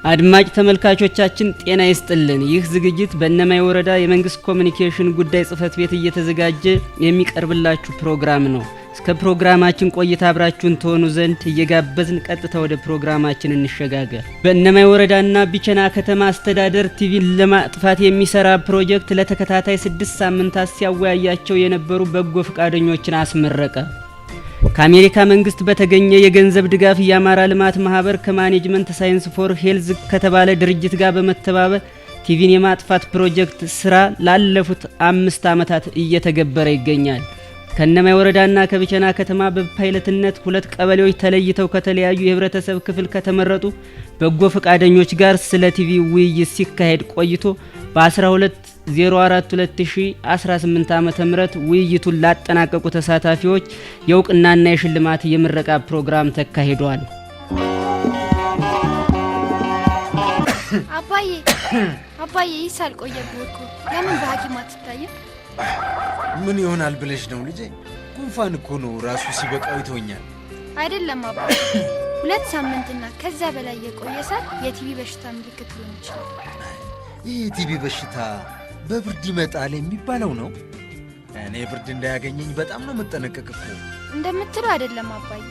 አድማጭ ተመልካቾቻችን ጤና ይስጥልን። ይህ ዝግጅት በእነማይ ወረዳ የመንግስት ኮሙኒኬሽን ጉዳይ ጽህፈት ቤት እየተዘጋጀ የሚቀርብላችሁ ፕሮግራም ነው። እስከ ፕሮግራማችን ቆይታ አብራችሁን ተሆኑ ዘንድ እየጋበዝን ቀጥታ ወደ ፕሮግራማችን እንሸጋገር። በእነማይ ወረዳና ቢቸና ከተማ አስተዳደር ቲቪን ለማጥፋት የሚሰራ ፕሮጀክት ለተከታታይ 6 ሳምንታት ሲያወያያቸው የነበሩ በጎ ፈቃደኞችን አስመረቀ። ከአሜሪካ መንግስት በተገኘ የገንዘብ ድጋፍ የአማራ ልማት ማህበር ከማኔጅመንት ሳይንስ ፎር ሄልዝ ከተባለ ድርጅት ጋር በመተባበር ቲቪን የማጥፋት ፕሮጀክት ስራ ላለፉት 5 ዓመታት እየተገበረ ይገኛል። ከእነማይ ወረዳና ከቢቸና ከተማ በፓይለትነት 2 ቀበሌዎች ተለይተው ከተለያዩ የህብረተሰብ ክፍል ከተመረጡ በጎ ፈቃደኞች ጋር ስለ ቲቪ ውይይት ሲካሄድ ቆይቶ በ12/04/2018 ዓ.ም ውይይቱን ላጠናቀቁ ተሳታፊዎች የእውቅናና የሽልማት የምረቃ ፕሮግራም ተካሂዷል። አባዬ ይሳል ቆየብህ እኮ ለምን በሐኪም አትታይም? ምን ይሆናል ብለሽ ነው ልጄ? ጉንፋን እኮ ነው ራሱ ሲበቃው ይተወኛል። አይደለም አባዬ 2 ሳምንትና ከዛ በላይ የቆየ ሳል የቲቪ በሽታ ምልክት ሊሆን ይችላል። ይህ ቲቪ በሽታ በብርድ ይመጣል የሚባለው ነው። እኔ ብርድ እንዳያገኘኝ በጣም ነው መጠነቀቅኩ። እንደምትለው አይደለም አባዬ።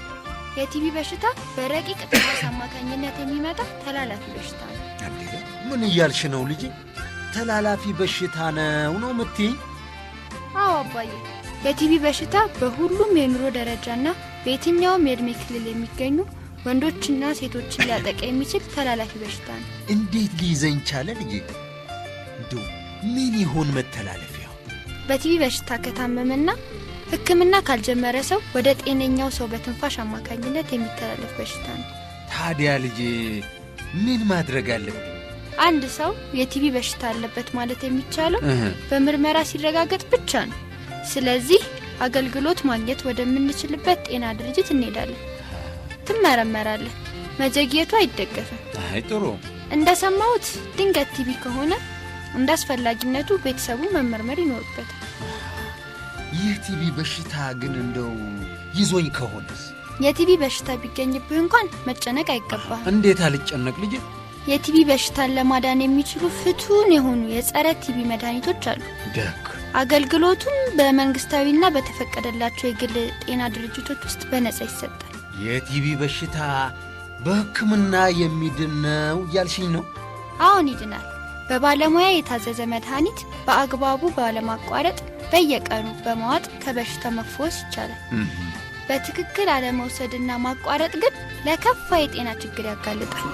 የቲቪ በሽታ በረቂቅ ተዋስ አማካኝነት የሚመጣ ተላላፊ በሽታ ነው። ምን እያልሽ ነው ልጄ? ተላላፊ በሽታ ነው የምትይኝ? አዎ አባዬ። የቲቪ በሽታ በሁሉም የኑሮ ደረጃና በየትኛውም የእድሜ ክልል የሚገኙ ወንዶችና ሴቶችን ሊያጠቃ የሚችል ተላላፊ በሽታ ነው። እንዴት ሊይዘኝ ቻለ ልጄ? እንደው ምን ይሆን መተላለፊያው? በቲቪ በሽታ ከታመመና ሕክምና ካልጀመረ ሰው ወደ ጤነኛው ሰው በትንፋሽ አማካኝነት የሚተላለፍ በሽታ ነው። ታዲያ ልጄ ምን ማድረግ አለብኝ? አንድ ሰው የቲቪ በሽታ አለበት ማለት የሚቻለው በምርመራ ሲረጋገጥ ብቻ ነው። ስለዚህ አገልግሎት ማግኘት ወደምንችልበት ጤና ድርጅት እንሄዳለን። ትመረመራለህ። መዘግየቱ አይደገፍም። አይ ጥሩ። እንደሰማሁት ድንገት ቲቪ ከሆነ እንዳስፈላጊነቱ ቤተሰቡ መመርመር ይኖርበታል። ይህ ቲቪ በሽታ ግን እንደው ይዞኝ ከሆነስ? የቲቪ በሽታ ቢገኝብህ እንኳን መጨነቅ አይገባም። እንዴት አልጨነቅ ልጄ? የቲቪ በሽታን ለማዳን የሚችሉ ፍቱን የሆኑ የጸረ ቲቪ መድኃኒቶች አሉ። ደግ አገልግሎቱም በመንግስታዊና በተፈቀደላቸው የግል ጤና ድርጅቶች ውስጥ በነጻ ይሰጣል። የቲቪ በሽታ በሕክምና የሚድን ነው ያልሽኝ ነው? አዎን ይድናል። በባለሙያ የታዘዘ መድኃኒት በአግባቡ ባለማቋረጥ በየቀኑ በመዋጥ ከበሽታ መፈወስ ይቻላል። በትክክል አለመውሰድና ማቋረጥ ግን ለከፋ የጤና ችግር ያጋልጣል።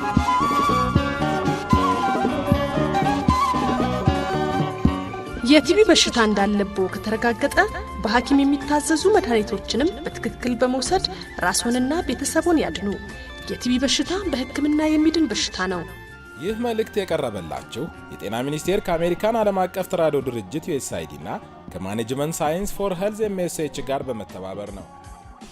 የቲቪ በሽታ እንዳለብዎ ከተረጋገጠ በሐኪም የሚታዘዙ መድኃኒቶችንም በትክክል በመውሰድ ራስዎንና ቤተሰቦን ያድኑ። የቲቪ በሽታ በሕክምና የሚድን በሽታ ነው። ይህ መልእክት የቀረበላችሁ የጤና ሚኒስቴር ከአሜሪካን ዓለም አቀፍ ተራድኦ ድርጅት USAID እና ከማኔጅመንት ሳይንስ ፎር ሄልዝ MSH ጋር በመተባበር ነው።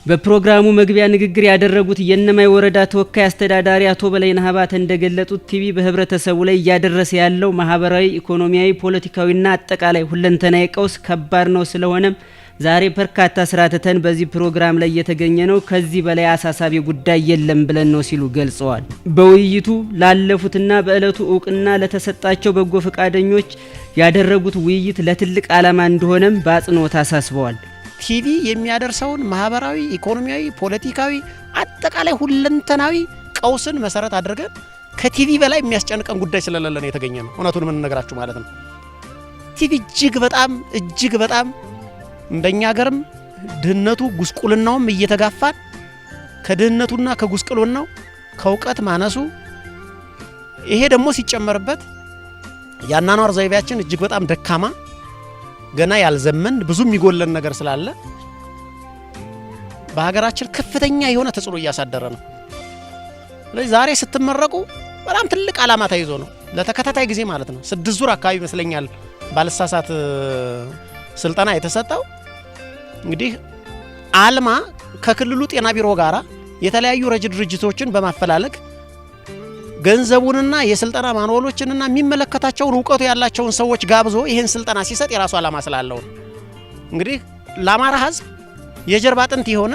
በፕሮግራሙ መግቢያ ንግግር ያደረጉት የእነማይ ወረዳ ተወካይ አስተዳዳሪ አቶ በላይነህ አባተ እንደገለጹት ቲቪ በህብረተሰቡ ላይ እያደረሰ ያለው ማህበራዊ፣ ኢኮኖሚያዊ፣ ፖለቲካዊና አጠቃላይ ሁለንተናዊ ቀውስ ከባድ ነው። ስለሆነም ዛሬ በርካታ ስራ ትተን በዚህ ፕሮግራም ላይ የተገኘ ነው። ከዚህ በላይ አሳሳቢ ጉዳይ የለም ብለን ነው ሲሉ ገልጸዋል። በውይይቱ ላለፉትና በእለቱ እውቅና ለተሰጣቸው በጎ ፈቃደኞች ያደረጉት ውይይት ለትልቅ ዓላማ እንደሆነም በአጽንኦት አሳስበዋል። ቲቪ የሚያደርሰውን ማህበራዊ፣ ኢኮኖሚያዊ፣ ፖለቲካዊ አጠቃላይ ሁለንተናዊ ቀውስን መሰረት አድርገን ከቲቪ በላይ የሚያስጨንቀን ጉዳይ ስለሌለ ነው የተገኘ ነው። እውነቱን ምን ነገራችሁ ማለት ነው። ቲቪ እጅግ በጣም እንደኛ ሀገርም ድህነቱ ጉስቁልናውም እየተጋፋን ከድህነቱና ከጉስቁልናው ከእውቀት ማነሱ ይሄ ደግሞ ሲጨመርበት ያናኗር ዘይቤያችን እጅግ በጣም ደካማ ገና ያልዘመን ብዙ የሚጎለን ነገር ስላለ በሀገራችን ከፍተኛ የሆነ ተጽዕኖ እያሳደረ ነው። ስለዚህ ዛሬ ስትመረቁ በጣም ትልቅ ዓላማ ተይዞ ነው ለተከታታይ ጊዜ ማለት ነው 6 ዙር አካባቢ ይመስለኛል ባለሳሳት ስልጠና የተሰጠው። እንግዲህ አልማ ከክልሉ ጤና ቢሮ ጋራ የተለያዩ ረጅ ድርጅቶችን በማፈላለግ ገንዘቡንና የስልጠና ማንዋሎችንና የሚመለከታቸውን ዕውቀቱ ያላቸውን ሰዎች ጋብዞ ይሄን ስልጠና ሲሰጥ የራሱ ዓላማ ስላለው እንግዲህ ለአማራ ሕዝብ የጀርባ አጥንት የሆነ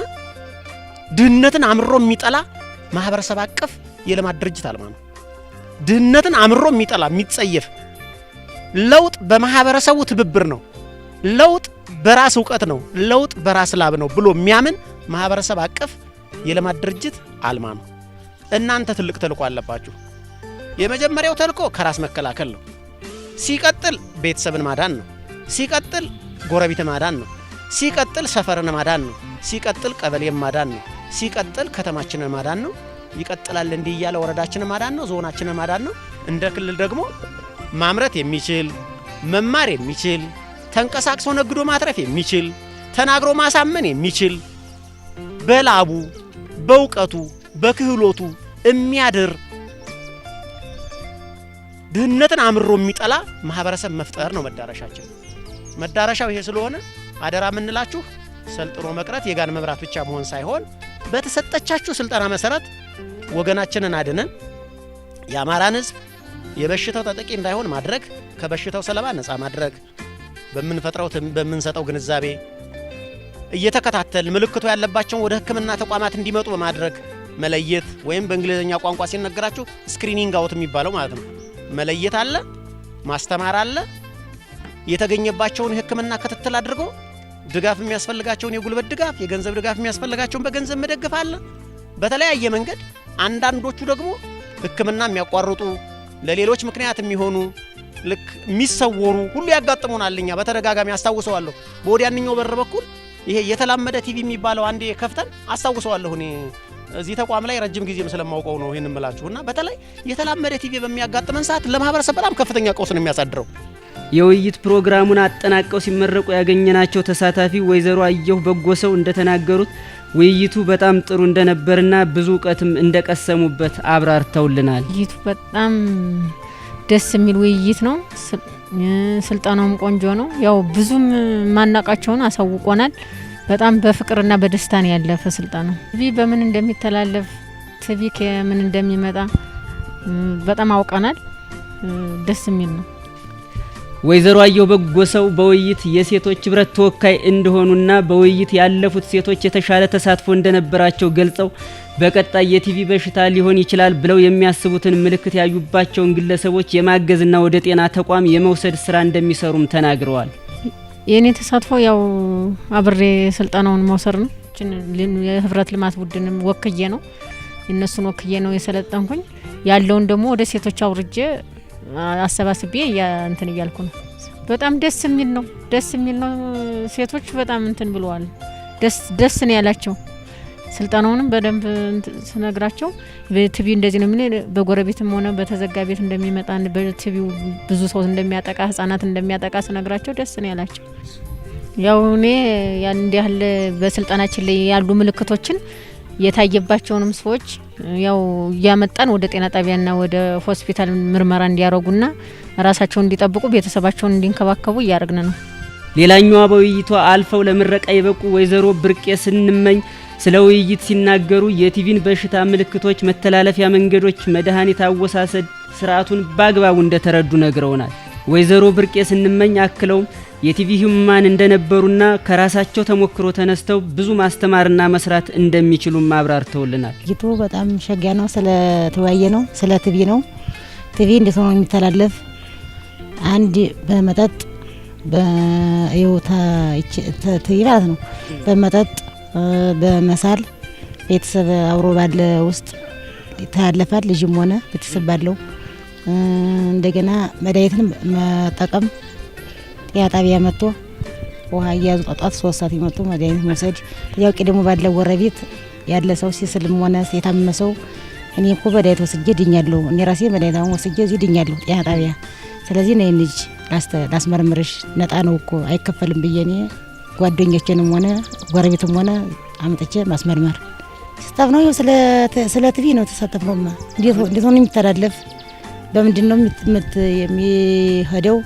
ድህነትን አምሮ የሚጠላ ማህበረሰብ አቀፍ የልማት ድርጅት አልማ ነው። ድህነትን አምሮ የሚጠላ የሚጸየፍ ለውጥ በማህበረሰቡ ትብብር ነው፣ ለውጥ በራስ ዕውቀት ነው፣ ለውጥ በራስ ላብ ነው ብሎ የሚያምን ማህበረሰብ አቀፍ የልማት ድርጅት አልማ ነው። እናንተ ትልቅ ተልዕኮ አለባችሁ። የመጀመሪያው ተልዕኮ ከራስ መከላከል ነው። ሲቀጥል ቤተሰብን ማዳን ነው። ሲቀጥል ጎረቤት ማዳን ነው። ሲቀጥል ሰፈርን ማዳን ነው። ሲቀጥል ቀበሌን ማዳን ነው። ሲቀጥል ከተማችንን ማዳን ነው። ይቀጥላል እንዲህ እያለ ወረዳችንን ማዳን ነው። ዞናችንን ማዳን ነው። እንደ ክልል ደግሞ ማምረት የሚችል መማር የሚችል ተንቀሳቅሶ ነግዶ ማትረፍ የሚችል ተናግሮ ማሳመን የሚችል በላቡ በእውቀቱ በክህሎቱ የሚያድር ድህነትን አምሮ የሚጠላ ማህበረሰብ መፍጠር ነው መዳረሻችን። መዳረሻው ይሄ ስለሆነ አደራ የምንላችሁ ሰልጥኖ መቅረት የጋን መብራት ብቻ መሆን ሳይሆን በተሰጠቻችሁ ስልጠና መሰረት ወገናችንን አድነን የአማራን ሕዝብ የበሽታው ተጠቂ እንዳይሆን ማድረግ፣ ከበሽታው ሰለባ ነፃ ማድረግ፣ በምንፈጥረው በምንሰጠው ግንዛቤ እየተከታተል ምልክቱ ያለባቸውን ወደ ሕክምና ተቋማት እንዲመጡ በማድረግ መለየት ወይም በእንግሊዝኛ ቋንቋ ሲነገራችሁ ስክሪኒንግ አውት የሚባለው ማለት ነው። መለየት አለ፣ ማስተማር አለ፣ የተገኘባቸውን ሕክምና ክትትል አድርጎ ድጋፍ የሚያስፈልጋቸውን የጉልበት ድጋፍ፣ የገንዘብ ድጋፍ የሚያስፈልጋቸውን በገንዘብ መደገፍ አለ። በተለያየ መንገድ አንዳንዶቹ ደግሞ ሕክምና የሚያቋርጡ ለሌሎች ምክንያት የሚሆኑ ልክ የሚሰወሩ ሁሉ ያጋጥሙናል። እኛ በተደጋጋሚ አስታውሰዋለሁ። በወዲያንኛው በር በኩል ይሄ የተላመደ ቲቪ የሚባለው አንዴ ከፍተን አስታውሰዋለሁ። እኔ እዚህ ተቋም ላይ ረጅም ጊዜም ስለማውቀው ነው ይሄን እምላችሁና በተለይ የተላመደ ቲቪ በሚያጋጥመን ሰዓት ለማህበረሰብ በጣም ከፍተኛ ቀውስ ነው የሚያሳድረው። የውይይት ፕሮግራሙን አጠናቀው ሲመረቁ ያገኘናቸው ተሳታፊ ወይዘሮ አየሁ በጎሰው እንደተናገሩት ውይይቱ በጣም ጥሩ እንደነበርና ብዙ እውቀትም እንደቀሰሙበት አብራርተውልናል። ውይይቱ በጣም ደስ የሚል ውይይት ነው። ስልጠናውም ቆንጆ ነው። ያው ብዙም ማናቃቸውን አሳውቆናል። በጣም በፍቅርና በደስታ ነው ያለፈ ስልጠናው። ቲቪ በምን እንደሚተላለፍ ቲቪ ከምን እንደሚመጣ በጣም አውቀናል። ደስ የሚል ነው። ወይዘሮ አየሁ በጎሰው በውይይት የሴቶች ህብረት ተወካይ እንደሆኑና በውይይት ያለፉት ሴቶች የተሻለ ተሳትፎ እንደነበራቸው ገልጸው በቀጣይ የቲቪ በሽታ ሊሆን ይችላል ብለው የሚያስቡትን ምልክት ያዩባቸውን ግለሰቦች የማገዝና ወደ ጤና ተቋም የመውሰድ ስራ እንደሚሰሩም ተናግረዋል። የኔ ተሳትፎ ያው አብሬ ስልጠናውን መውሰድ ነው። የህብረት ልማት ቡድንም ወክዬ ነው እነሱን ወክዬ ነው የሰለጠንኩኝ። ያለውን ደግሞ ወደ ሴቶች አውርጄ አሰባስቤ እንትን እያልኩ ነው። በጣም ደስ የሚል ነው። ደስ የሚል ነው። ሴቶች በጣም እንትን ብለዋል። ደስ ነው ያላቸው። ስልጠናውንም በደንብ ስነግራቸው በቲቪ እንደዚህ ነው የሚል በጎረቤትም ሆነ በተዘጋ ቤት እንደሚመጣ በቲቪው ብዙ ሰው እንደሚያጠቃ ህፃናት እንደሚያጠቃ ስነግራቸው ደስ ነው ያላቸው። ያው እኔ ያን ያህል በስልጠናችን ላይ ያሉ ምልክቶችን የታየባቸውንም ሰዎች ያው ያመጣን ወደ ጤና ጣቢያና ወደ ሆስፒታል ምርመራ እንዲያረጉና ራሳቸውን እንዲጠብቁ ቤተሰባቸውን እንዲንከባከቡ እያደረግን ነው። ሌላኛዋ በውይይቷ አልፈው ለምረቃ የበቁ ወይዘሮ ብርቄ ስንመኝ ስለ ውይይት ሲናገሩ የቲቪን በሽታ ምልክቶች፣ መተላለፊያ መንገዶች፣ መድኃኒት አወሳሰድ ስርዓቱን በአግባቡ እንደተረዱ ነግረውናል። ወይዘሮ ብርቄ ስንመኝ አክለውም የቲቪ ህሙማን እንደነበሩና ከራሳቸው ተሞክሮ ተነስተው ብዙ ማስተማርና መስራት እንደሚችሉ አብራርተውልናል። ይቱ በጣም ሸጋ ነው። ስለ ተወያየ ነው። ስለ ቲቪ ነው። ቲቪ እንዴት ነው የሚተላለፍ? አንድ በመጠጥ በዩታ ቲቪ ማለት ነው። በመጠጥ በመሳል ቤተሰብ አብሮ ባለ ውስጥ ይተላለፋል። ልጅም ሆነ ቤተሰብ ባለው እንደገና መድኃኒትን መጠቀም ጤና ጣቢያ መጥቶ ውሃ እያዙ ጧጧት 3 ሰዓት ይመጡ መድኃኒት መውሰድ። ያውቂ ደግሞ ባለው ጎረቤት ያለ ሰው ሲስልም ሆነ የታመመ ሰው እኔ እኮ መድኃኒት ወስጄ ድኛለሁ፣ እኔ ራሴ መድኃኒት ወስጄ እዚህ ድኛለሁ ጤና ጣቢያ፣ ስለዚህ ነይ ልጅ ላስመረምርሽ፣ ነጣ ነው እኮ አይከፈልም ብዬ እኔ ጓደኞቼንም ሆነ ጎረቤትም ሆነ አመጥቼ ማስመርመር ስታፍ ነው። ስለ ቲቪ ነው ተሳተፍነውማ። እንዴት ነው የሚተላለፍ? በምንድን ነው የሚሄደው?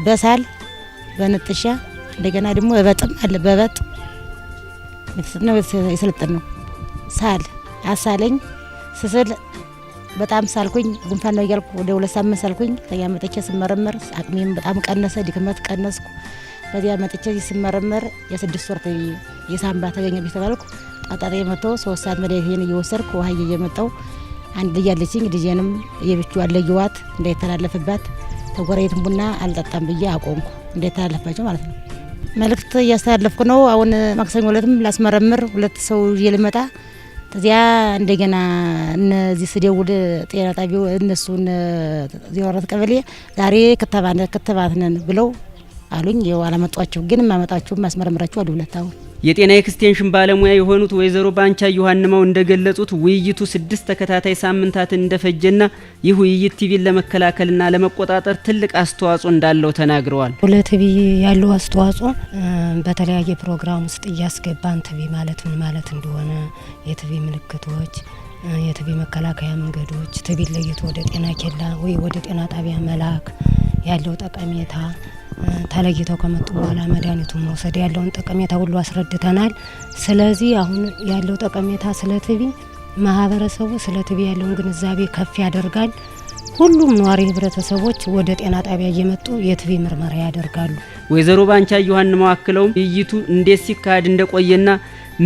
በሳል በነጥሻ እንደገና ደግሞ በበጥም አለ። በበጥ ነው የሰለጠን ነው። ሳል አሳለኝ ስስል በጣም ሳልኩኝ፣ ጉንፋን ነው እያልኩ ወደ 2 ሳምንት ሳልኩኝ። ከዚያ መጥቼ ስመረመር አቅሜም በጣም ቀነሰ፣ ድክመት ቀነስኩ። በዚያ መጥቼ ስመረመር የ6 ወር የሳምባ ተገኘ ተባልኩ። ጣጣሪ መጥቶ 3 ሰዓት መድኃኒቴን እየወሰድኩ ውሃ እየመጣሁ አንድ ልጅ አለችኝ። ልጄንም የብቻ አለየዋት እንዳይተላለፍባት ተጎረቤትም ቡና አልጠጣም ብዬ አቆምኩ እንዳይተላለፍባቸው ማለት ነው። መልእክት እያስተላለፍኩ ነው። አሁን ማክሰኞ ዕለትም ላስመረምር 2 ሰው ይልመጣ ተዚያ እንደገና እነዚህ ስደውል ጤና ጣቢያው እነሱን ዚያወራት ቀበሌ ዛሬ ክትባት ነን ብለው አሉኝ። ይኸው አላመጧቸው ግን ማመጣቸው ማስመረምራቸው አሉ 2 አሁን የጤና ኤክስቴንሽን ባለሙያ የሆኑት ወይዘሮ ባንቻ ዮሐንማው እንደገለጹት ውይይቱ 6 ተከታታይ ሳምንታትን እንደፈጀና ይህ ውይይት ቲቪን ለመከላከልና ለመቆጣጠር ትልቅ አስተዋጽኦ እንዳለው ተናግረዋል። ለቲቪ ያለው አስተዋጽኦ በተለያየ ፕሮግራም ውስጥ እያስገባን ቲቪ ማለት ምን ማለት እንደሆነ የቲቪ ምልክቶች፣ የቲቪ መከላከያ መንገዶች፣ ቲቪ ለይቶ ወደ ጤና ኬላ ወይ ወደ ጤና ጣቢያ መላክ ያለው ጠቀሜታ ተለይተው ከመጡ በኋላ መድኃኒቱን መውሰድ ያለውን ጠቀሜታ ሁሉ አስረድተናል። ስለዚህ አሁን ያለው ጠቀሜታ ስለ ቲቪ ማህበረሰቡ ስለ ቲቪ ያለውን ግንዛቤ ከፍ ያደርጋል። ሁሉም ነዋሪ ህብረተሰቦች ወደ ጤና ጣቢያ እየመጡ የቲቪ ምርመራ ያደርጋሉ። ወይዘሮ ባንቻ ዮሐንማው አክለውም ውይይቱ እንዴት ሲካሄድ እንደቆየና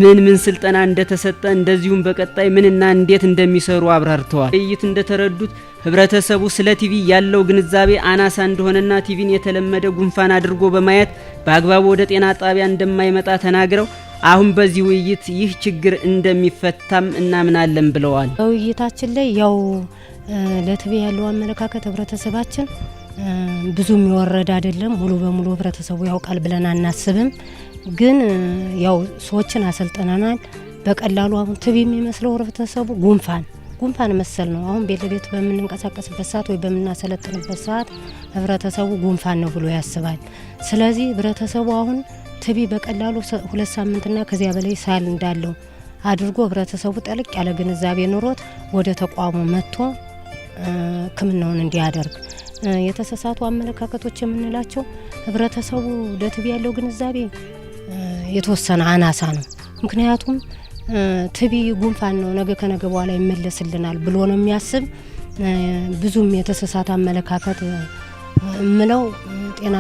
ምን ስልጠና እንደተሰጠ እንደዚሁም በቀጣይ ምንና እንዴት እንደሚሰሩ አብራርተዋል። ውይይት እንደተረዱት ህብረተሰቡ ስለ ቲቪ ያለው ግንዛቤ አናሳ እንደሆነና ቲቪን የተለመደ ጉንፋን አድርጎ በማየት በአግባቡ ወደ ጤና ጣቢያ እንደማይመጣ ተናግረው አሁን በዚህ ውይይት ይህ ችግር እንደሚፈታም እናምናለን ብለዋል። በውይይታችን ላይ ያው ለቲቪ ያለው አመለካከት ህብረተሰባችን ብዙም ይወረድ አይደለም። ሙሉ በሙሉ ህብረተሰቡ ያውቃል ብለን አናስብም። ግን ያው ሰዎችን አሰልጥነናል። በቀላሉ አሁን ቲቪ የሚመስለው ህብረተሰቡ ጉንፋን መሰል ነው። አሁን ቤት ለቤት በምንንቀሳቀስበት ሰዓት ወይ በምናሰለጥንበት ሰዓት ህብረተሰቡ ጉንፋን ነው ብሎ ያስባል። ስለዚህ ህብረተሰቡ አሁን ቲቪ በቀላሉ 2 ሳምንትና ከዚያ በላይ ሳል እንዳለው አድርጎ ህብረተሰቡ ጠልቅ ያለ ግንዛቤ ኑሮት ወደ ተቋሙ መጥቶ ሕክምናውን እንዲያደርግ የተሳሳቱ አመለካከቶች የምንላቸው ህብረተሰቡ ለቲቪ ያለው ግንዛቤ የተወሰነ አናሳ ነው። ምክንያቱም ቲቪ ጉንፋን ነው ነገ ከነገ በኋላ ይመለስልናል ብሎ ነው የሚያስብ። ብዙም የተሳሳተ አመለካከት ምለው ጤና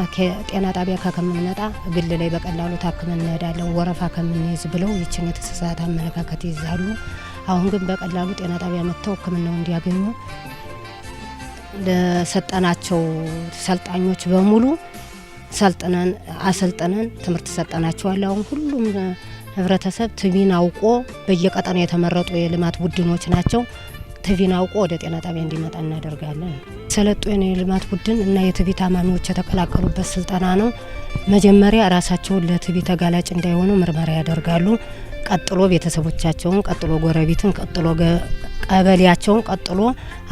ጣቢያ ከምንመጣ ግል ላይ በቀላሉ ታክመን እንሄዳለን ወረፋ ከምንይዝ ብለው ይችን የተሳሳተ አመለካከት ይዛሉ። አሁን ግን በቀላሉ ጤና ጣቢያ መጥተው ሕክምናው እንዲያገኙ ለሰጠናቸው ሰልጣኞች በሙሉ አሰልጥነን ትምህርት ሰጠናቸዋል። አሁን ሁሉም ህብረተሰብ ቲቪን አውቆ በየቀጠና የተመረጡ የልማት ቡድኖች ናቸው። ቲቪን አውቆ ወደ ጤና ጣቢያ እንዲመጣ እናደርጋለን። ሰለጡን የልማት ቡድን እና የቲቪ ታማሚዎች የተቀላቀሉበት ስልጠና ነው። መጀመሪያ ራሳቸውን ለቲቪ ተጋላጭ እንዳይሆኑ ምርመራ ያደርጋሉ። ቀጥሎ ቤተሰቦቻቸውን፣ ቀጥሎ ጎረቤትን፣ ቀጥሎ ቀበሌያቸውን፣ ቀጥሎ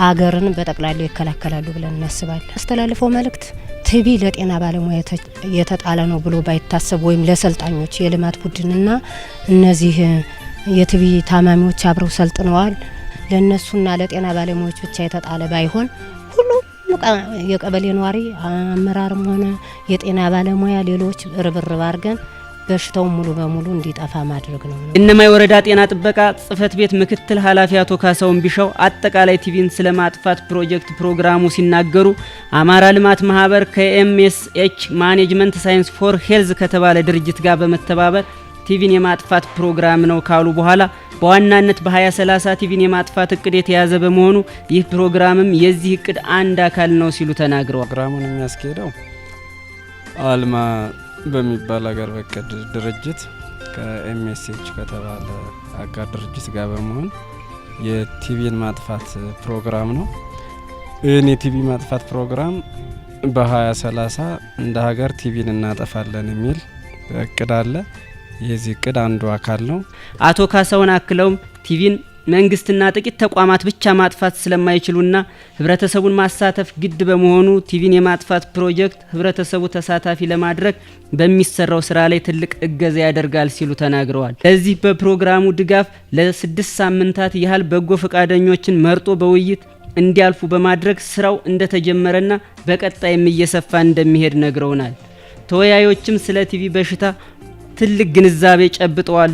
ሀገርን በጠቅላላው ይከላከላሉ ብለን እናስባለን። አስተላልፈው መልእክት ቲቪ ለጤና ባለሙያ የተጣለ ነው ብሎ ባይታሰብ ወይም ለሰልጣኞች የልማት ቡድንና እነዚህ የቲቪ ታማሚዎች አብረው ሰልጥነዋል ለነሱና ለጤና ባለሙያዎች ብቻ የተጣለ ባይሆን ሁሉም የቀበሌ ነዋሪ አመራርም ሆነ የጤና ባለሙያ ሌሎች ርብርብ አድርገን በሽታው ሙሉ በሙሉ እንዲጠፋ ማድረግ ነው። እነማይ ወረዳ ጤና ጥበቃ ጽህፈት ቤት ምክትል ኃላፊ አቶ ካሳውን ቢሻው አጠቃላይ ቲቪን ስለማጥፋት ፕሮጀክት ፕሮግራሙ ሲናገሩ አማራ ልማት ማህበር ከኤምኤስኤች ማኔጅመንት ሳይንስ ፎር ሄልዝ ከተባለ ድርጅት ጋር በመተባበር ቲቪን የማጥፋት ፕሮግራም ነው ካሉ በኋላ በዋናነት በ2030 ቲቪን የማጥፋት እቅድ የተያዘ በመሆኑ ይህ ፕሮግራምም የዚህ እቅድ አንድ አካል ነው ሲሉ ተናግረዋል። ፕሮግራሙን የሚያስኬደው አልማ በሚባል ሀገር በቀል ድርጅት ከኤምኤስኤች ከተባለ አጋር ድርጅት ጋር በመሆን የቲቪን ማጥፋት ፕሮግራም ነው። ይህን የቲቪ ማጥፋት ፕሮግራም በ2030 እንደ ሀገር ቲቪን እናጠፋለን የሚል እቅድ አለ። የዚህ እቅድ አንዱ አካል ነው። አቶ ካሳውን አክለውም ቲቪን መንግስትና ጥቂት ተቋማት ብቻ ማጥፋት ስለማይችሉና ህብረተሰቡን ማሳተፍ ግድ በመሆኑ ቲቪን የማጥፋት ፕሮጀክት ህብረተሰቡ ተሳታፊ ለማድረግ በሚሰራው ስራ ላይ ትልቅ እገዛ ያደርጋል ሲሉ ተናግረዋል። ለዚህ በፕሮግራሙ ድጋፍ ለ6 ሳምንታት ያህል በጎ ፈቃደኞችን መርጦ በውይይት እንዲያልፉ በማድረግ ስራው እንደተጀመረና በቀጣይም እየሰፋ እንደሚሄድ ነግረውናል። ተወያዮችም ስለ ቲቪ በሽታ ትልቅ ግንዛቤ ጨብጠዋል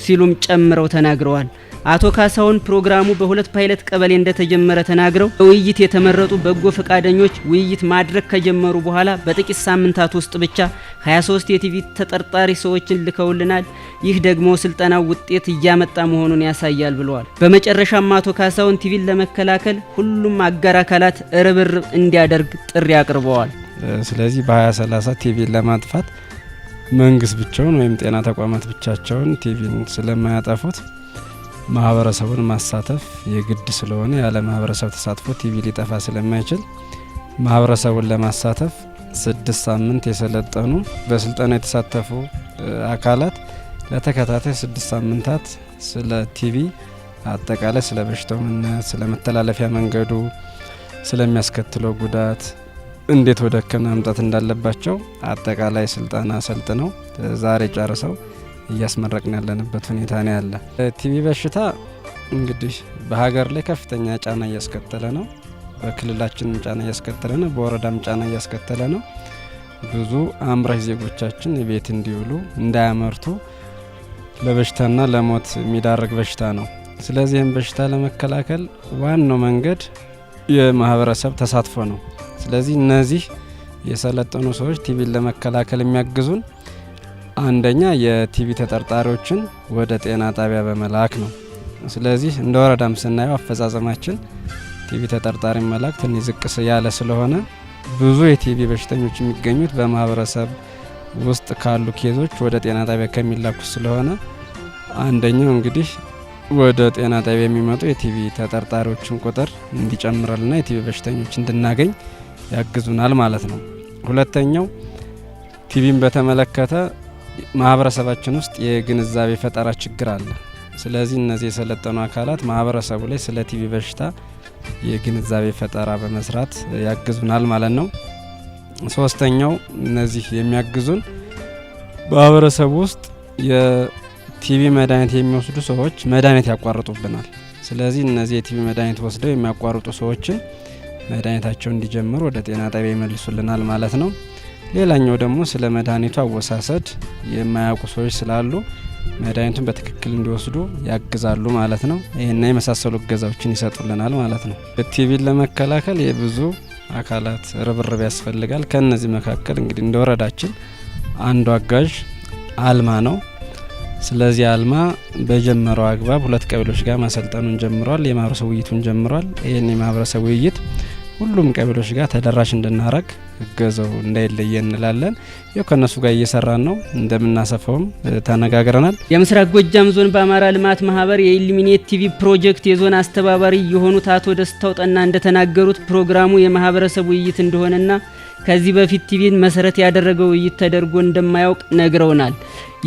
ሲሉም ጨምረው ተናግረዋል። አቶ ካሳሁን ፕሮግራሙ በሁለት ፓይለት ቀበሌ እንደተጀመረ ተናግረው በውይይት የተመረጡ በጎ ፈቃደኞች ውይይት ማድረግ ከጀመሩ በኋላ በጥቂት ሳምንታት ውስጥ ብቻ 23 የቲቪ ተጠርጣሪ ሰዎችን ልከውልናል። ይህ ደግሞ ስልጠናው ውጤት እያመጣ መሆኑን ያሳያል ብለዋል። በመጨረሻም አቶ ካሳሁን ቲቪን ለመከላከል ሁሉም አጋር አካላት ርብርብ እንዲያደርግ ጥሪ አቅርበዋል። ስለዚህ በ2030 ቲቪን ለማጥፋት መንግስት ብቻውን ወይም ጤና ተቋማት ብቻቸውን ቲቪን ስለማያጠፉት ማህበረሰቡን ማሳተፍ የግድ ስለሆነ ያለ ማህበረሰብ ተሳትፎ ቲቪ ሊጠፋ ስለማይችል ማህበረሰቡን ለማሳተፍ 6 ሳምንት የሰለጠኑ በስልጠና የተሳተፉ አካላት ለተከታታይ 6 ሳምንታት ስለ ቲቪ አጠቃላይ ስለ በሽታው ምንነት፣ ስለ መተላለፊያ መንገዱ፣ ስለሚያስከትለው ጉዳት እንዴት ወደ ሕክምና መምጣት እንዳለባቸው አጠቃላይ ስልጠና ሰልጥነው ዛሬ ጨርሰው እያስመረቅን ያለንበት ሁኔታ ነው ያለ። ቲቪ በሽታ እንግዲህ በሀገር ላይ ከፍተኛ ጫና እያስከተለ ነው። በክልላችን ጫና እያስከተለ ነው። በወረዳም ጫና እያስከተለ ነው። ብዙ አምራች ዜጎቻችን ቤት እንዲውሉ እንዳያመርቱ ለበሽታና ለሞት የሚዳርግ በሽታ ነው። ስለዚህም በሽታ ለመከላከል ዋናው መንገድ የማህበረሰብ ተሳትፎ ነው። ስለዚህ እነዚህ የሰለጠኑ ሰዎች ቲቪን ለመከላከል የሚያግዙን አንደኛ የቲቪ ተጠርጣሪዎችን ወደ ጤና ጣቢያ በመላክ ነው። ስለዚህ እንደ ወረዳም ስናየው አፈጻጸማችን ቲቪ ተጠርጣሪ መላክ ትንሽ ዝቅ ያለ ስለሆነ ብዙ የቲቪ በሽተኞች የሚገኙት በማህበረሰብ ውስጥ ካሉ ኬዞች ወደ ጤና ጣቢያ ከሚላኩ ስለሆነ አንደኛው እንግዲህ ወደ ጤና ጣቢያ የሚመጡ የቲቪ ተጠርጣሪዎችን ቁጥር እንዲጨምራልና የቲቪ በሽተኞች እንድናገኝ ያግዙናል ማለት ነው። ሁለተኛው ቲቪን በተመለከተ ማህበረሰባችን ውስጥ የግንዛቤ ፈጠራ ችግር አለ። ስለዚህ እነዚህ የሰለጠኑ አካላት ማህበረሰቡ ላይ ስለ ቲቪ በሽታ የግንዛቤ ፈጠራ በመስራት ያግዙናል ማለት ነው። ሶስተኛው እነዚህ የሚያግዙን ማህበረሰቡ ውስጥ የቲቪ መድኃኒት የሚወስዱ ሰዎች መድኃኒት ያቋርጡብናል። ስለዚህ እነዚህ የቲቪ መድኃኒት ወስደው የሚያቋርጡ ሰዎችን መድኃኒታቸውን እንዲጀምሩ ወደ ጤና ጣቢያ ይመልሱልናል ማለት ነው። ሌላኛው ደግሞ ስለ መድኃኒቱ አወሳሰድ የማያውቁ ሰዎች ስላሉ መድኃኒቱን በትክክል እንዲወስዱ ያግዛሉ ማለት ነው። ይህና የመሳሰሉ እገዛዎችን ይሰጡልናል ማለት ነው። ቲቪን ለመከላከል የብዙ አካላት ርብርብ ያስፈልጋል። ከነዚህ መካከል እንግዲህ እንደ ወረዳችን አንዱ አጋዥ አልማ ነው። ስለዚህ አልማ በጀመረው አግባብ 2 ቀበሌዎች ጋር ማሰልጠኑን ጀምሯል። የማህበረሰብ ውይይቱን ጀምሯል። ይህን የማህበረሰብ ውይይት ሁሉም ቀበሌዎች ጋር ተደራሽ እንድናረግ እገዛው እንዳይለየ እንላለን። ይኸው ከነሱ ጋር እየሰራን ነው። እንደምናሰፋውም ተነጋግረናል። የምስራቅ ጎጃም ዞን በአማራ ልማት ማህበር የኢሉሚኔት ቲቪ ፕሮጀክት የዞን አስተባባሪ የሆኑት አቶ ደስታው ጠና እንደተናገሩት ፕሮግራሙ የማህበረሰብ ውይይት እንደሆነና ከዚህ በፊት ቲቪን መሰረት ያደረገ ውይይት ተደርጎ እንደማያውቅ ነግረውናል።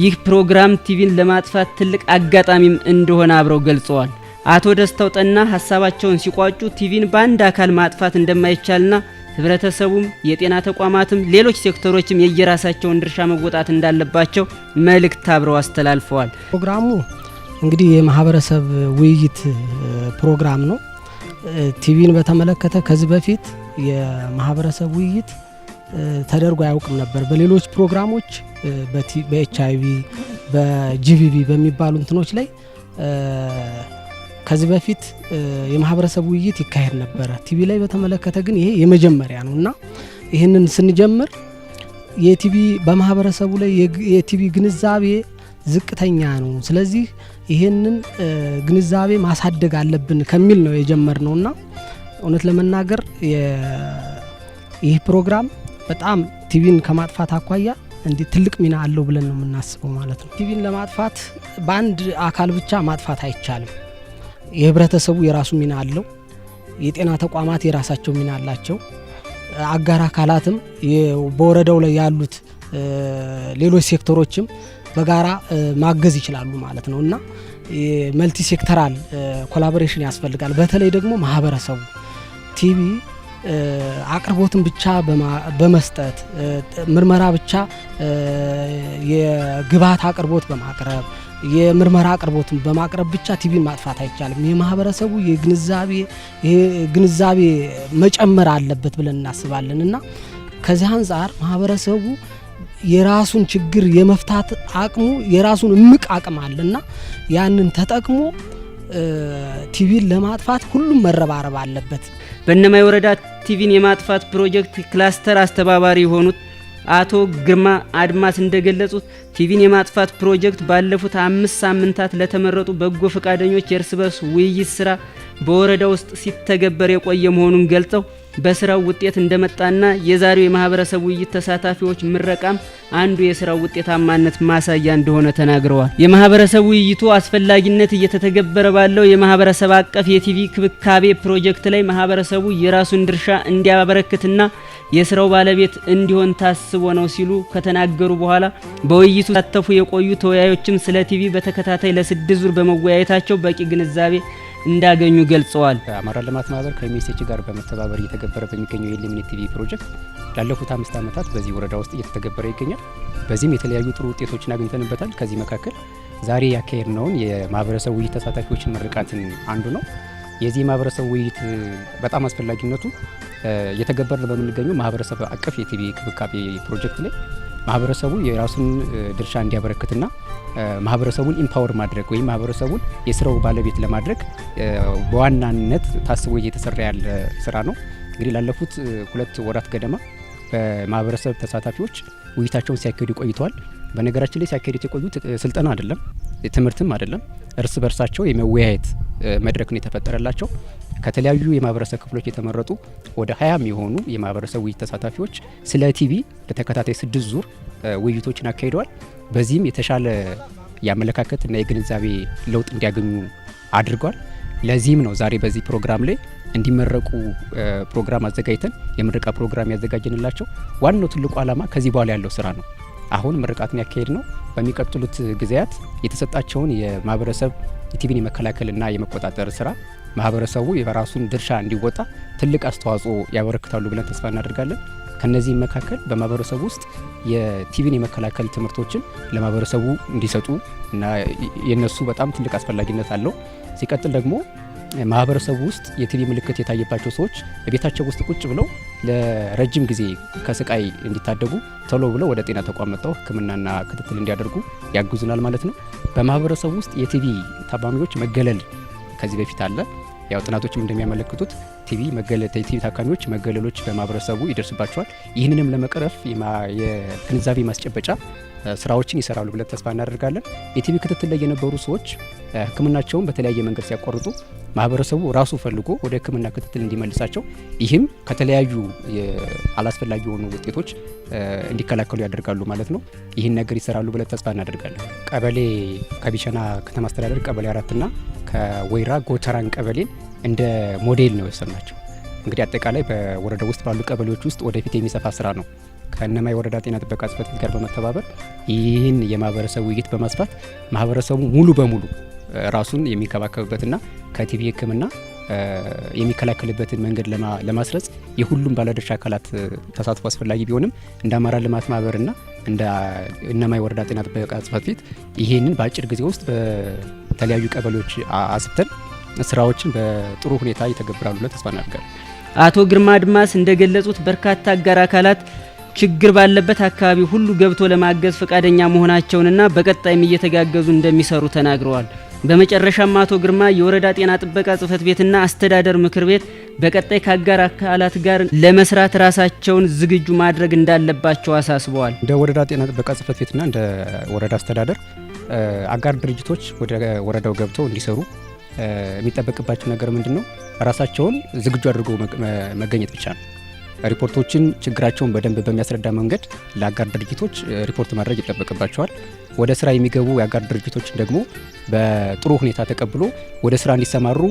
ይህ ፕሮግራም ቲቪን ለማጥፋት ትልቅ አጋጣሚም እንደሆነ አብረው ገልጸዋል። አቶ ደስታው ጠና ሀሳባቸውን ሲቋጩ ቲቪን በአንድ አካል ማጥፋት እንደማይቻልና ህብረተሰቡም የጤና ተቋማትም ሌሎች ሴክተሮችም የየራሳቸውን ድርሻ መወጣት እንዳለባቸው መልእክት አብረው አስተላልፈዋል። ፕሮግራሙ እንግዲህ የማህበረሰብ ውይይት ፕሮግራም ነው። ቲቪን በተመለከተ ከዚህ በፊት የማህበረሰብ ውይይት ተደርጎ አያውቅም ነበር። በሌሎች ፕሮግራሞች በኤችአይቪ በጂቪቪ በሚባሉ እንትኖች ላይ ከዚህ በፊት የማህበረሰብ ውይይት ይካሄድ ነበረ። ቲቪ ላይ በተመለከተ ግን ይሄ የመጀመሪያ ነው እና ይህንን ስንጀምር የቲቪ በማህበረሰቡ ላይ የቲቪ ግንዛቤ ዝቅተኛ ነው። ስለዚህ ይህንን ግንዛቤ ማሳደግ አለብን ከሚል ነው የጀመርነው እና እውነት ለመናገር ይህ ፕሮግራም በጣም ቲቪን ከማጥፋት አኳያ እንዲህ ትልቅ ሚና አለው ብለን ነው የምናስበው ማለት ነው። ቲቪን ለማጥፋት በአንድ አካል ብቻ ማጥፋት አይቻልም። የህብረተሰቡ የራሱ ሚና አለው። የጤና ተቋማት የራሳቸው ሚና አላቸው። አጋር አካላትም በወረዳው ላይ ያሉት ሌሎች ሴክተሮችም በጋራ ማገዝ ይችላሉ ማለት ነው እና መልቲ ሴክተራል ኮላቦሬሽን ያስፈልጋል። በተለይ ደግሞ ማህበረሰቡ ቲቪ አቅርቦትን ብቻ በመስጠት ምርመራ ብቻ የግብዓት አቅርቦት በማቅረብ የምርመራ አቅርቦትን በማቅረብ ብቻ ቲቪን ማጥፋት አይቻልም። የማህበረሰቡ የግንዛቤ መጨመር አለበት ብለን እናስባለን እና ከዚህ አንጻር ማህበረሰቡ የራሱን ችግር የመፍታት አቅሙ የራሱን እምቅ አቅም አለና ያንን ተጠቅሞ ቲቪን ለማጥፋት ሁሉም መረባረብ አለበት። በእነማይ ወረዳ ቲቪን የማጥፋት ፕሮጀክት ክላስተር አስተባባሪ የሆኑት አቶ ግርማ አድማስ እንደገለጹት ቲቪን የማጥፋት ፕሮጀክት ባለፉት 5 ሳምንታት ለተመረጡ በጎ ፈቃደኞች የእርስ በርስ ውይይት ስራ በወረዳ ውስጥ ሲተገበር የቆየ መሆኑን ገልጸው በስራው ውጤት እንደመጣና የዛሬው የማህበረሰብ ውይይት ተሳታፊዎች ምረቃም አንዱ የስራው ውጤታማነት ማሳያ እንደሆነ ተናግረዋል። የማህበረሰብ ውይይቱ አስፈላጊነት እየተተገበረ ባለው የማህበረሰብ አቀፍ የቲቪ ክብካቤ ፕሮጀክት ላይ ማህበረሰቡ የራሱን ድርሻ እንዲያበረክትና የስራው ባለቤት እንዲሆን ታስቦ ነው ሲሉ ከተናገሩ በኋላ በውይይቱ ተሳተፉ የቆዩ ተወያዮችም ስለ ቲቪ በተከታታይ ለ6 ዙር በመወያየታቸው በቂ ግንዛቤ እንዳገኙ ገልጸዋል። አማራ ልማት ማህበር ከኤምኤስኤች ጋር በመተባበር እየተገበረ በሚገኘው የኤልሚኔት ቲቪ ፕሮጀክት ላለፉት 5 ዓመታት በዚህ ወረዳ ውስጥ እየተገበረ ይገኛል። በዚህም የተለያዩ ጥሩ ውጤቶችን አግኝተንበታል። ከዚህ መካከል ዛሬ ያካሄድነውን የማህበረሰብ ውይይት ተሳታፊዎችን ምርቃትን አንዱ ነው። የዚህ ማህበረሰብ ውይይት በጣም አስፈላጊነቱ እየተገበረ በምንገኘው ማህበረሰብ አቀፍ የቲቪ ክብካቤ ፕሮጀክት ላይ ማህበረሰቡ የራሱን ድርሻ እንዲያበረክትና ማህበረሰቡን ኢምፓወር ማድረግ ወይም ማህበረሰቡን የስራው ባለቤት ለማድረግ በዋናነት ታስቦ እየተሰራ ያለ ስራ ነው። እንግዲህ ላለፉት 2 ወራት ገደማ በማህበረሰብ ተሳታፊዎች ውይይታቸውን ሲያካሂዱ ቆይተዋል። በነገራችን ላይ ሲያካሂዱ የቆዩት ስልጠና አይደለም፣ ትምህርትም አይደለም፣ እርስ በርሳቸው የመወያየት መድረክ ነው የተፈጠረላቸው። ከተለያዩ የማህበረሰብ ክፍሎች የተመረጡ ወደ 20 የሚሆኑ የማህበረሰብ ውይይት ተሳታፊዎች ስለ ቲቪ ለተከታታይ 6 ዙር ውይይቶችን አካሂደዋል። በዚህም የተሻለ የአመለካከትና የግንዛቤ ለውጥ እንዲያገኙ አድርጓል። ለዚህም ነው ዛሬ በዚህ ፕሮግራም ላይ እንዲመረቁ ፕሮግራም አዘጋጅተን የምረቃ ፕሮግራም ያዘጋጀንላቸው። ዋናው ትልቁ ዓላማ ከዚህ በኋላ ያለው ስራ ነው። አሁን ምርቃትን ያካሄድ ነው። በሚቀጥሉት ጊዜያት የተሰጣቸውን የማህበረሰብ የቲቪን የመከላከልና የመቆጣጠር ስራ ማህበረሰቡ የራሱን ድርሻ እንዲወጣ ትልቅ አስተዋጽኦ ያበረክታሉ ብለን ተስፋ እናደርጋለን። ከነዚህ መካከል በማህበረሰቡ ውስጥ የቲቪን የመከላከል ትምህርቶችን ለማህበረሰቡ እንዲሰጡ እና የነሱ በጣም ትልቅ አስፈላጊነት አለው። ሲቀጥል ደግሞ ማህበረሰቡ ውስጥ የቲቪ ምልክት የታየባቸው ሰዎች በቤታቸው ውስጥ ቁጭ ብለው ለረጅም ጊዜ ከስቃይ እንዲታደጉ ቶሎ ብለው ወደ ጤና ተቋም መጥተው ሕክምናና ክትትል እንዲያደርጉ ያግዙናል ማለት ነው። በማህበረሰቡ ውስጥ የቲቪ ታማሚዎች መገለል ከዚህ በፊት አለ። ያው ጥናቶችም እንደሚያመለክቱት ቲቪ ታካሚዎች መገለሎች በማህበረሰቡ ይደርስባቸዋል። ይህንንም ለመቅረፍ የግንዛቤ ማስጨበጫ ስራዎችን ይሰራሉ ብለን ተስፋ እናደርጋለን። የቲቪ ክትትል ላይ የነበሩ ሰዎች ሕክምናቸውን በተለያየ መንገድ ሲያቋርጡ ማህበረሰቡ ራሱ ፈልጎ ወደ ሕክምና ክትትል እንዲመልሳቸው ይህም ከተለያዩ አላስፈላጊ የሆኑ ውጤቶች እንዲከላከሉ ያደርጋሉ ማለት ነው። ይህን ነገር ይሰራሉ ብለን ተስፋ እናደርጋለን። ቀበሌ ከቢሸና ከተማ አስተዳደር ቀበሌ 4 እና ከወይራ ጎተራን ቀበሌን እንደ ሞዴል ነው የወሰድናቸው። እንግዲህ አጠቃላይ በወረዳ ውስጥ ባሉ ቀበሌዎች ውስጥ ወደፊት የሚሰፋ ስራ ነው። ከእነማይ ወረዳ ጤና ጥበቃ ጽሕፈት ቤት ጋር በመተባበር ይህን የማህበረሰብ ውይይት በማስፋት ማህበረሰቡ ሙሉ በሙሉ ራሱን የሚከባከብበትና ከቲቪ ሕክምና የሚከላከልበትን መንገድ ለማስረጽ የሁሉም ባለድርሻ አካላት ተሳትፎ አስፈላጊ ቢሆንም እንደ አማራ ልማት ማህበርና እንደ እነማይ ወረዳ ጤና ጥበቃ ጽሕፈት ቤት ይህንን በአጭር ጊዜ ውስጥ በተለያዩ ቀበሌዎች አስፍተን ስራዎችን በጥሩ ሁኔታ ይተገብራሉ ብለን ተስፋ እናደርጋለን። አቶ ግርማ አድማስ እንደገለጹት በርካታ አጋር አካላት ችግር ባለበት አካባቢ ሁሉ ገብቶ ለማገዝ ፈቃደኛ መሆናቸውንና በቀጣይም እየተጋገዙ እንደሚሰሩ ተናግረዋል። በመጨረሻም አቶ ግርማ የወረዳ ጤና ጥበቃ ጽሕፈት ቤትና አስተዳደር ምክር ቤት በቀጣይ ከአጋር አካላት ጋር ለመስራት ራሳቸውን ዝግጁ ማድረግ እንዳለባቸው አሳስበዋል። እንደ ወረዳ ጤና ጥበቃ ጽሕፈት ቤትና እንደ ወረዳ አስተዳደር አጋር ድርጅቶች ወደ ወረዳው ገብተው እንዲሰሩ የሚጠበቅባቸው ነገር ምንድነው? ራሳቸውን ዝግጁ አድርገው መገኘት ብቻ ነው። ሪፖርቶችን ችግራቸውን በደንብ በሚያስረዳ መንገድ ለአጋር ድርጅቶች ሪፖርት ማድረግ ይጠበቅባቸዋል። ወደ ስራ የሚገቡ የአጋር ድርጅቶችን ደግሞ በጥሩ ሁኔታ ተቀብሎ ወደ ስራ እንዲሰማሩ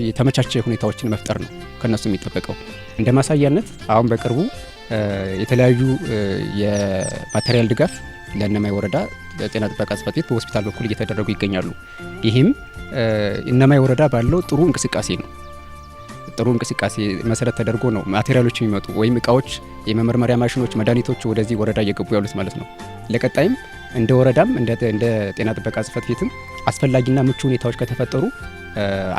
የተመቻቸ ሁኔታዎችን መፍጠር ነው ከነሱ የሚጠበቀው። እንደ ማሳያነት አሁን በቅርቡ የተለያዩ የማቴሪያል ድጋፍ ለእነማይ ወረዳ ጤና ጥበቃ ጽሕፈት ቤት በሆስፒታል በኩል እየተደረጉ ይገኛሉ። ይህም እነማይ ወረዳ ባለው ጥሩ እንቅስቃሴ ነው። ጥሩ እንቅስቃሴ መሰረት ተደርጎ ነው ማቴሪያሎች የሚመጡ ወይም እቃዎች፣ የመመርመሪያ ማሽኖች፣ መድኃኒቶች ወደዚህ ወረዳ እየገቡ ያሉት ማለት ነው። ለቀጣይም እንደ ወረዳም እንደ ጤና ጥበቃ ጽሕፈት ቤትም አስፈላጊና ምቹ ሁኔታዎች ከተፈጠሩ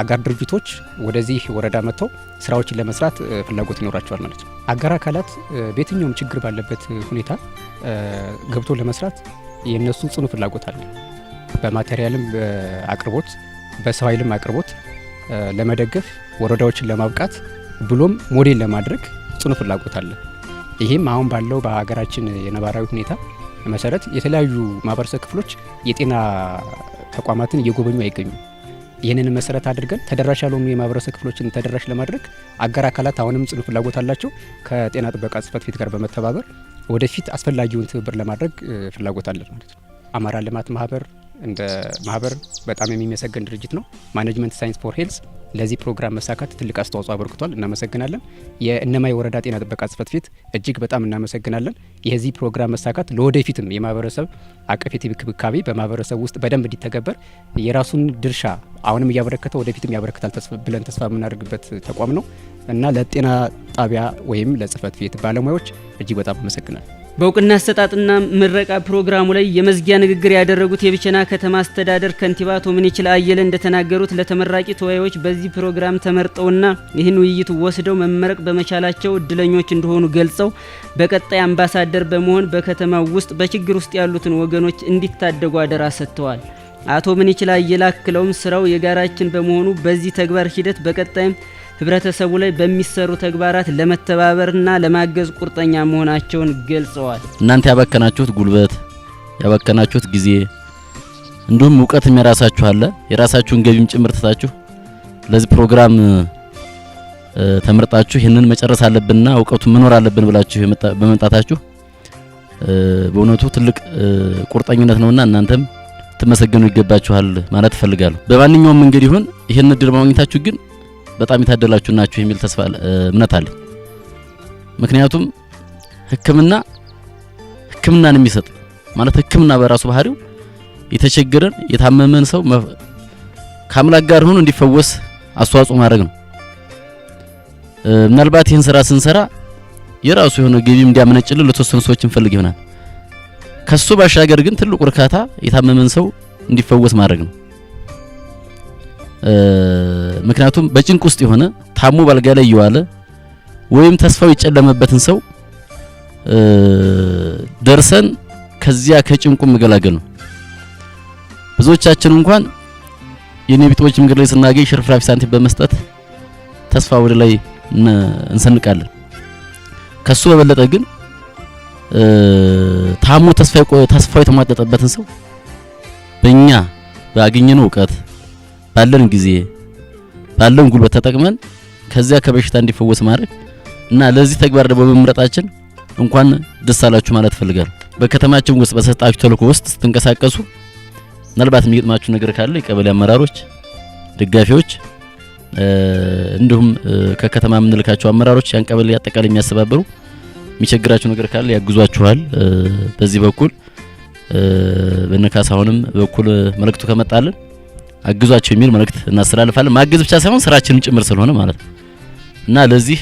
አጋር ድርጅቶች ወደዚህ ወረዳ መጥተው ስራዎችን ለመስራት ፍላጎት ይኖራቸዋል ማለት ነው። አጋር አካላት በየትኛውም ችግር ባለበት ሁኔታ ገብቶ ለመስራት የነሱ ጽኑ ፍላጎት አለ። በማቴሪያልም አቅርቦት በሰው ኃይልም አቅርቦት ለመደገፍ ወረዳዎችን ለማብቃት ብሎም ሞዴል ለማድረግ ጽኑ ፍላጎት አለ። ይሄም አሁን ባለው በሀገራችን የነባራዊ ሁኔታ መሰረት የተለያዩ ማህበረሰብ ክፍሎች የጤና ተቋማትን እየጎበኙ አይገኙም። ይህንን መሰረት አድርገን ተደራሽ ያልሆኑ የማህበረሰብ ክፍሎችን ተደራሽ ለማድረግ አጋር አካላት አሁንም ጽኑ ፍላጎት አላቸው። ከጤና ጥበቃ ጽሕፈት ቤት ጋር በመተባበር ወደፊት አስፈላጊውን ትብብር ለማድረግ ፍላጎት አለን ማለት ነው። አማራ ልማት ማህበር እንደ ማህበር በጣም የሚመሰገን ድርጅት ነው። ማኔጅመንት ሳይንስ ፎር ሄልዝ ለዚህ ፕሮግራም መሳካት ትልቅ አስተዋጽኦ አበርክቷል። እናመሰግናለን። የእነማይ ወረዳ ጤና ጥበቃ ጽሕፈት ቤት እጅግ በጣም እናመሰግናለን። የዚህ ፕሮግራም መሳካት ለወደፊትም የማህበረሰብ አቀፍ የቲቢ እንክብካቤ በማህበረሰብ ውስጥ በደንብ እንዲተገበር የራሱን ድርሻ አሁንም እያበረከተ ወደፊትም ያበረክታል ብለን ተስፋ የምናደርግበት ተቋም ነው እና ለጤና ጣቢያ ወይም ለጽሕፈት ቤት ባለሙያዎች እጅግ በጣም አመሰግናለሁ። በእውቅና አሰጣጥና ምረቃ ፕሮግራሙ ላይ የመዝጊያ ንግግር ያደረጉት የቢቸና ከተማ አስተዳደር ከንቲባ አቶ ምንይችል አየለ እንደተናገሩት ለተመራቂ ተወያዮች በዚህ ፕሮግራም ተመርጠውና ይህን ውይይት ወስደው መመረቅ በመቻላቸው እድለኞች እንደሆኑ ገልጸው በቀጣይ አምባሳደር በመሆን በከተማው ውስጥ በችግር ውስጥ ያሉትን ወገኖች እንዲታደጉ አደራ ሰጥተዋል። አቶ ምንይችል አየለ አክለውም ስራው የጋራችን በመሆኑ በዚህ ተግባር ሂደት በቀጣይም ህብረተሰቡ ላይ በሚሰሩ ተግባራት ለመተባበርና ለማገዝ ቁርጠኛ መሆናቸውን ገልጸዋል። እናንተ ያባከናችሁት ጉልበት፣ ያባከናችሁት ጊዜ እንዲሁም እውቀትም የራሳችሁ አለ የራሳችሁን ገቢም ጭምር ትታችሁ ለዚህ ፕሮግራም ተመርጣችሁ ይህንን መጨረስ አለብንና እውቀቱ መኖር አለብን ብላችሁ በመምጣታችሁ በእውነቱ ትልቅ ቁርጠኝነት ነውና እናንተም ትመሰገኑ ይገባችኋል ማለት እፈልጋለሁ። በማንኛውም መንገድ ይሁን ይህን እድል ማግኘታችሁ ግን በጣም የታደላችሁ ናችሁ የሚል ተስፋ እምነት አለ። ምክንያቱም ህክምናን የሚሰጥ ማለት ህክምና በራሱ ባህሪው የተቸገረን የታመመን ሰው ከአምላክ ጋር ሆኖ እንዲፈወስ አስተዋጽኦ ማድረግ ነው። ምናልባት ይህን ስራ ስንሰራ የራሱ የሆነ ገቢም እንዲያመነጭልን ለተወሰኑ ሰዎች እንፈልግ ይሆናል። ከሱ ባሻገር ግን ትልቁ እርካታ የታመመን ሰው እንዲፈወስ ማድረግ ነው። ምክንያቱም በጭንቅ ውስጥ የሆነ ታሞ ባልጋ ላይ እየዋለ ወይም ተስፋው የጨለመበትን ሰው ደርሰን ከዚያ ከጭንቁ መገላገል ነው። ብዙዎቻችን እንኳን የኔቢጦች መንገድ ላይ ስናገኝ ሽርፍራፊ ሳንቲም በመስጠት ተስፋ ወደ ላይ እንሰንቃለን። ከሱ በበለጠ ግን ታሞ ተስፋው የተሟጠጠበትን ሰው በእኛ ባገኘነው እውቀት ባለን ጊዜ ባለን ጉልበት ተጠቅመን ከዚያ ከበሽታ እንዲፈወስ ማድረግ እና ለዚህ ተግባር ደግሞ በመምረጣችን እንኳን ደስ አላችሁ ማለት ፈልጋለሁ። በከተማችን ውስጥ በሰጣችሁ ተልእኮ ውስጥ ስትንቀሳቀሱ ምናልባት የሚገጥማችሁ ነገር ካለ የቀበሌ አመራሮች፣ ደጋፊዎች እንዲሁም ከከተማ የምንልካቸው አመራሮች ያን ቀበሌ አጠቃላይ የሚያስተባብሩ የሚቸግራችሁ ነገር ካለ ያግዟችኋል። በዚህ በኩል በነካሳውንም በኩል መልእክቱ ከመጣልን አግዟቸው የሚል መልእክት እናስተላልፋለን። ማገዝ ብቻ ሳይሆን ስራችንን ጭምር ስለሆነ ማለት ነው እና ለዚህ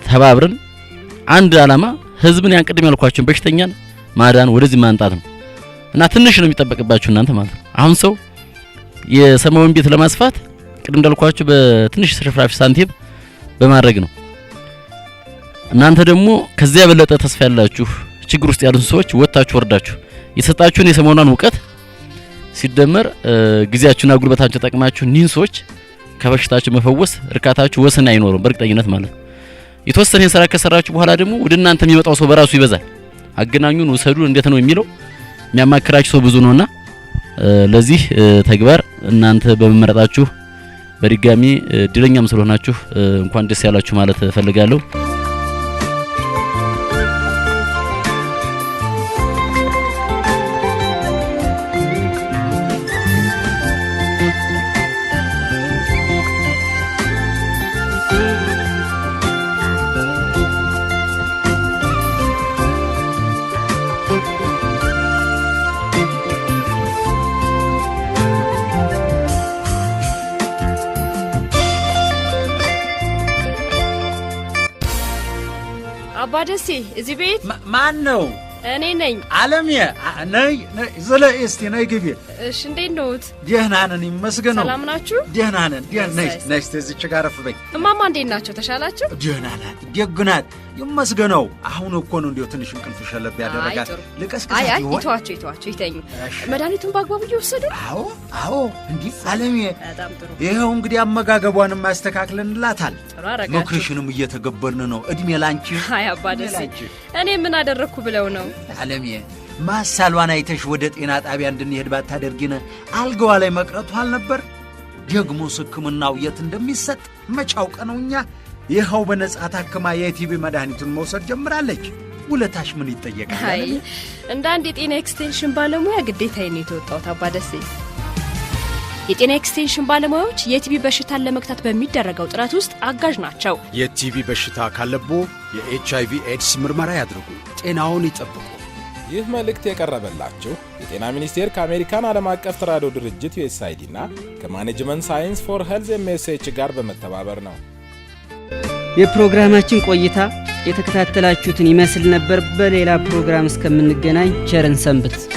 ተባብረን አንድ አላማ ህዝብን ያን ቅድም ያልኳችሁን በሽተኛን ማዳን ወደዚህ ማንጣት ነው እና ትንሽ ነው የሚጠበቅባችሁ እናንተ ማለት ነው። አሁን ሰው የሰማውን ቤት ለማስፋት ቅድም እንዳልኳችሁ በትንሽ ሽርፍራፊ ሳንቲም በማድረግ ነው። እናንተ ደግሞ ከዚያ የበለጠ ተስፋ ያላችሁ ችግር ውስጥ ያሉት ሰዎች ወጣችሁ ወርዳችሁ የሰጣችሁን የሰሞኑን እውቀት ሲደመር ጊዜያችሁና ጉልበታችሁ ተጠቅማችሁ እኒህን ሰዎች ከበሽታችሁ መፈወስ እርካታችሁ ወሰን አይኖርም በእርግጠኝነት ማለት ነው። የተወሰነ ስራ ከሰራችሁ በኋላ ደግሞ ወደ እናንተ የሚመጣው ሰው በራሱ ይበዛል። አገናኙን ወሰዱ እንዴት ነው የሚለው የሚያማክራችሁ ሰው ብዙ ነውና ለዚህ ተግባር እናንተ በመመረጣችሁ በድጋሚ እድለኛም ስለሆናችሁ እንኳን ደስ ያላችሁ ማለት ፈልጋለሁ። አባደሴ እዚህ ቤት ማን ነው? እኔ ነኝ። አለሜ ነይ ዘለ እስቲ ነይ ግቢ። እሺ እንዴት ነዎት? ደህና ነን ይመስገን። ሰላም ናችሁ? ደህና ነን። ነይ እስቲ እዚች ጋር አረፍበኝ። እማማ እንዴት ናቸው? ተሻላችሁ? ደህና ናት፣ ደግ ናት ይመስገነው። አሁን እኮ ነው እንዴው ትንሽ እንቅልፍ ሸለብ ያደረጋት። ልቀስቅሳት ይሆን? ይተዋቸው። ይተኙ። መድኃኒቱን በአግባቡ እየወሰዱ? አዎ። እንዲህ አለሜ በጣም ጥሩ። ይኸው እንግዲህ አመጋገቧንም ማስተካክለንላታል። ጥሩ አረጋችሁ። ምክርሽንም እየተገበርን ነው። እድሜ ላንቺ። አይ አባ ደስ እኔ ምን አደረግኩ ብለው ነው? አለሜ ማሳሏን አይተሽ ወደ ጤና ጣቢያ እንድንሄድ ባታደርጊነ አልጋዋ ላይ መቅረቱ አልነበር? ደግሞ ሕክምናው የት እንደሚሰጥ መች አውቀነው እኛ። ይኸው በነጻ ታክማ የቲቪ መድኃኒቱን መውሰድ ጀምራለች። ውለታሽ ምን ይጠየቃል? አይ እንደ አንድ የጤና ኤክስቴንሽን ባለሙያ ግዴታዬን የተወጣሁት አባ ደሴ። የጤና ኤክስቴንሽን ባለሙያዎች የቲቪ በሽታን ለመግታት በሚደረገው ጥረት ውስጥ አጋዥ ናቸው። የቲቪ በሽታ ካለቦ የኤችአይቪ ኤድስ ምርመራ ያድርጉ፣ ጤናውን ይጠብቁ። ይህ መልእክት የቀረበላችሁ የጤና ሚኒስቴር ከአሜሪካን ዓለም አቀፍ ተራድኦ ድርጅት ዩኤስአይዲ እና ከማኔጅመንት ሳይንስ ፎር ሄልዝ ኤምኤስኤች ጋር በመተባበር ነው። የፕሮግራማችን ቆይታ የተከታተላችሁትን ይመስል ነበር። በሌላ ፕሮግራም እስከምንገናኝ ቸርን ሰንብት።